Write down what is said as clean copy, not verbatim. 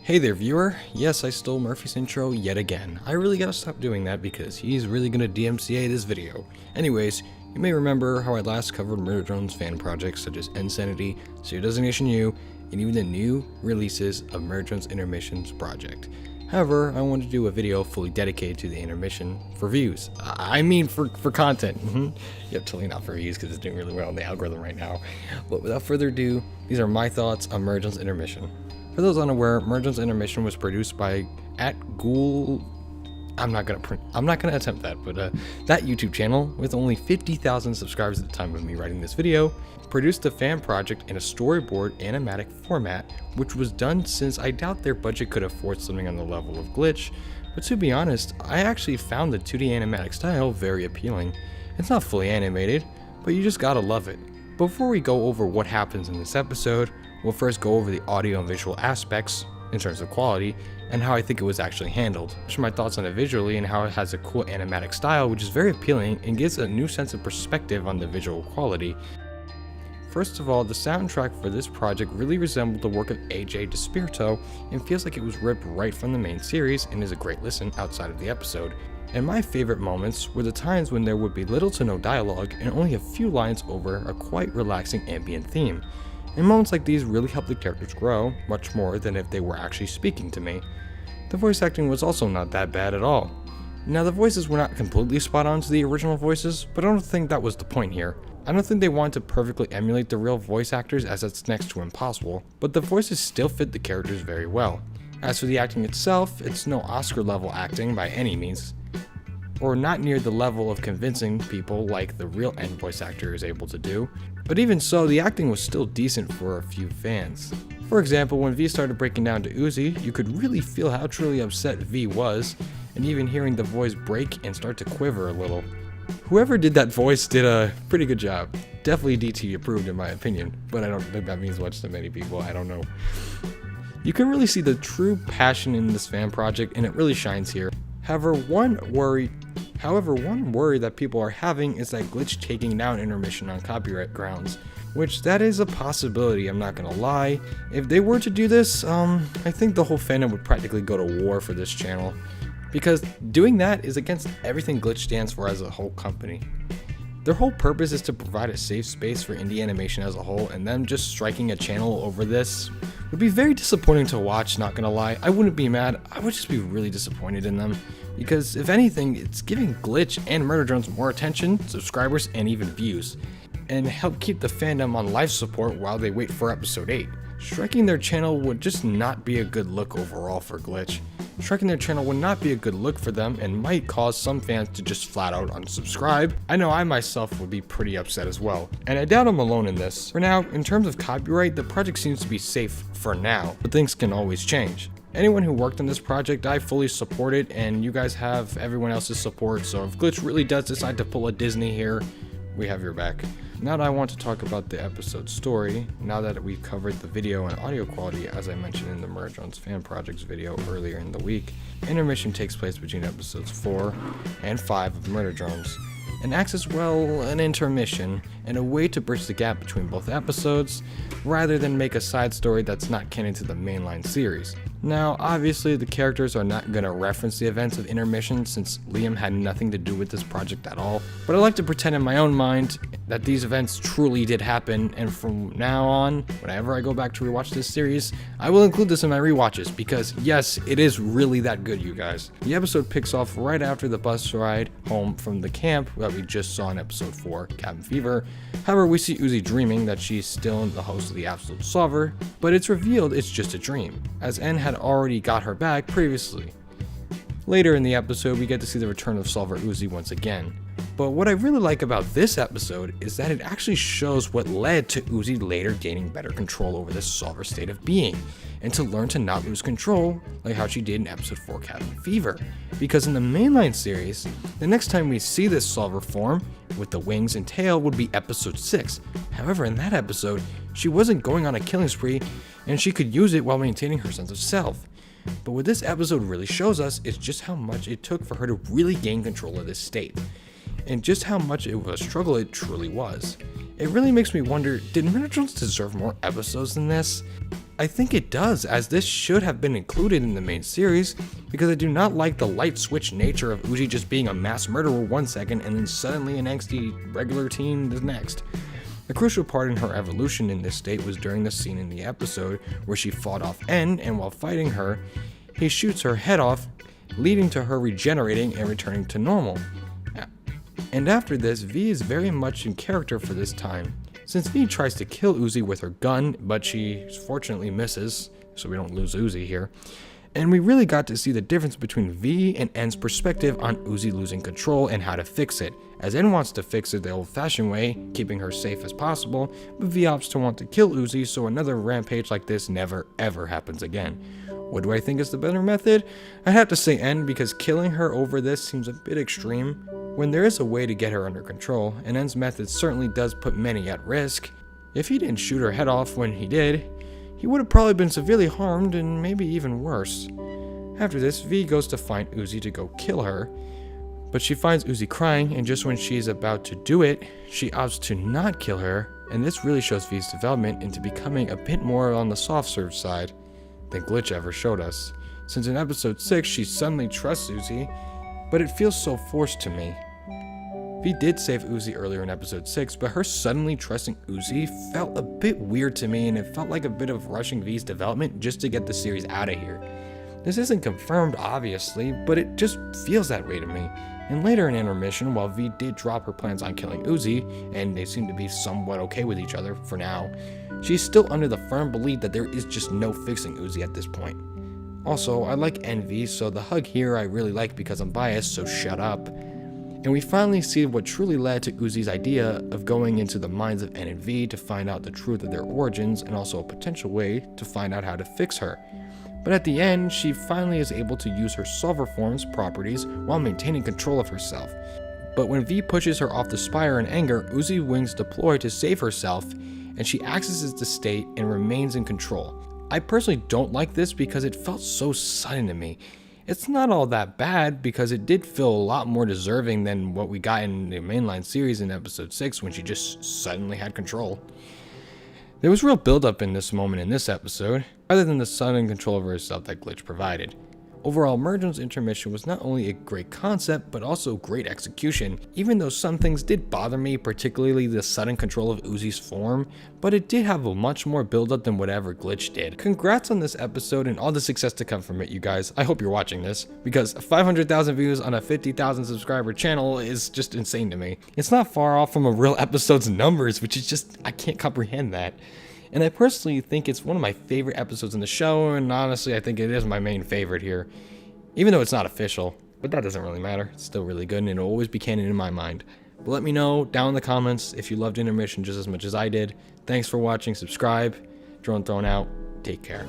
Hey there, viewer. Yes, I stole Murphy's intro yet again. I really gotta stop doing that because he's really gonna DMCA this video. Anyways, you may remember how I last covered Murder Drone's fan projects such as Insanity, Serial Designation U, and even the new releases of Murder Drone's Intermission's project. However, I wanted to do a video fully dedicated to the Intermission for views. I mean for content. Yep, totally not for views because it's doing really well in the algorithm right now. But without further ado, these are my thoughts on Murder Drone's Intermission. For those unaware, Murder Drone's Intermission was produced by @Ghoul. I'm not gonna attempt that, but that YouTube channel with only 50,000 subscribers at the time of me writing this video produced the fan project in a storyboard animatic format, which was done since I doubt their budget could afford something on the level of Glitch. But to be honest, I actually found the 2D animatic style very appealing. It's not fully animated, but you just gotta love it. Before we go over what happens in this episode, we'll first go over the audio and visual aspects in terms of quality and how I think it was actually handled. Share my thoughts on it visually and how it has a cool animatic style which is very appealing and gives a new sense of perspective on the visual quality. First of all, the soundtrack for this project really resembled the work of AJ DeSpirito and feels like it was ripped right from the main series and is a great listen outside of the episode. And my favorite moments were the times when there would be little to no dialogue and only a few lines over a quite relaxing ambient theme. And moments like these really help the characters grow, much more than if they were actually speaking to me. The voice acting was also not that bad at all. Now the voices were not completely spot on to the original voices, but I don't think that was the point here. I don't think they wanted to perfectly emulate the real voice actors as that's next to impossible, but the voices still fit the characters very well. As for the acting itself, it's no Oscar level acting by any means, or not near the level of convincing people like the real end voice actor is able to do. But even so, the acting was still decent for a few fans. For example, when V started breaking down to Uzi, you could really feel how truly upset V was, and even hearing the voice break and start to quiver a little. Whoever did that voice did a pretty good job. Definitely DT approved in my opinion, but I don't think that means much to many people, I don't know. You can really see the true passion in this fan project and it really shines here. However, one worry that people are having is that Glitch taking down Intermission on copyright grounds, which that is a possibility, I'm not gonna lie. If they were to do this, I think the whole fandom would practically go to war for this channel, because doing that is against everything Glitch stands for as a whole company. Their whole purpose is to provide a safe space for indie animation as a whole, and them just striking a channel over this would be very disappointing to watch, not gonna lie. I wouldn't be mad, I would just be really disappointed in them, because if anything, it's giving Glitch and Murder Drones more attention, subscribers, and even views, and help keep the fandom on life support while they wait for episode 8. Striking their channel would just not be a good look overall for Glitch. Striking their channel would not be a good look for them and might cause some fans to just flat out unsubscribe. I know I myself would be pretty upset as well, and I doubt I'm alone in this. For now, in terms of copyright, the project seems to be safe for now, but things can always change. Anyone who worked on this project, I fully support it, and you guys have everyone else's support, so if Glitch really does decide to pull a Disney here, we have your back. Now that I want to talk about the episode story, now that we've covered the video and audio quality as I mentioned in the Murder Drones fan projects video earlier in the week, Intermission takes place between episodes 4 and 5 of Murder Drones, and acts as well an intermission and a way to bridge the gap between both episodes, rather than make a side story that's not canon to the mainline series. Now, obviously the characters are not going to reference the events of Intermission since Liam had nothing to do with this project at all, but I like to pretend in my own mind that these events truly did happen, and from now on, whenever I go back to rewatch this series, I will include this in my rewatches because yes, it is really that good, you guys. The episode picks off right after the bus ride home from the camp that we just saw in episode 4, Cabin Fever. However, we see Uzi dreaming that she's still the host of the Absolute Solver, but it's revealed it's just a dream, as N had already got her back previously. Later in the episode, we get to see the return of Solver Uzi once again. But what I really like about this episode is that it actually shows what led to Uzi later gaining better control over this Solver state of being, and to learn to not lose control like how she did in episode 4 Cabin Fever. Because in the mainline series, the next time we see this Solver form with the wings and tail would be episode 6. However, in that episode, she wasn't going on a killing spree and she could use it while maintaining her sense of self. But what this episode really shows us is just how much it took for her to really gain control of this state. and just how much of a struggle it truly was. It really makes me wonder, did Murder deserve more episodes than this? I think it does, as this should have been included in the main series, because I do not like the light switch nature of Uzi just being a mass murderer one second and then suddenly an angsty regular teen the next. The crucial part in her evolution in this state was during the scene in the episode where she fought off N, and while fighting her, he shoots her head off, leading to her regenerating and returning to normal. And after this, V is very much in character for this time, since V tries to kill Uzi with her gun, but she fortunately misses, so we don't lose Uzi here. And we really got to see the difference between V and N's perspective on Uzi losing control and how to fix it, as N wants to fix it the old-fashioned way, keeping her safe as possible, but V opts to want to kill Uzi so another rampage like this never ever happens again. What do I think is the better method? I'd have to say N, because killing her over this seems a bit extreme, when there is a way to get her under control, and N's method certainly does put many at risk. If he didn't shoot her head off when he did, he would have probably been severely harmed and maybe even worse. After this, V goes to find Uzi to go kill her, but she finds Uzi crying, and just when she's about to do it, she opts to not kill her, and this really shows V's development into becoming a bit more on the soft-serve side than Glitch ever showed us, since in episode 6 she suddenly trusts Uzi, but it feels so forced to me. V did save Uzi earlier in episode 6, but her suddenly trusting Uzi felt a bit weird to me, and it felt like a bit of rushing V's development just to get the series out of here. This isn't confirmed obviously, but it just feels that way to me. And later in Intermission, while V did drop her plans on killing Uzi, and they seem to be somewhat okay with each other for now, she's still under the firm belief that there is just no fixing Uzi at this point. Also, I like NV, so the hug here I really like because I'm biased, so shut up. And we finally see what truly led to Uzi's idea of going into the minds of N and V to find out the truth of their origins, and also a potential way to find out how to fix her. But at the end, she finally is able to use her solver form's properties while maintaining control of herself. But when V pushes her off the spire in anger, Uzi wings deploy to save herself, and she accesses the state and remains in control. I personally don't like this because it felt so sudden to me. It's not all that bad because it did feel a lot more deserving than what we got in the mainline series in episode 6 when she just suddenly had control. There was real build-up in this moment in this episode, rather than the sudden control over herself that Glitch provided. Overall, Mergeon's Intermission was not only a great concept, but also great execution, even though some things did bother me, particularly the sudden control of Uzi's form, but it did have a much more build-up than whatever Glitch did. Congrats on this episode and all the success to come from it, you guys. I hope you're watching this, because 500,000 views on a 50,000 subscriber channel is just insane to me. It's not far off from a real episode's numbers, which is just, I can't comprehend that. And I personally think it's one of my favorite episodes in the show, and honestly I think it is my main favorite here. Even though it's not official, but that doesn't really matter. It's still really good and it'll always be canon in my mind. But let me know down in the comments if you loved Intermission just as much as I did. Thanks for watching, subscribe, drone thrown out, take care.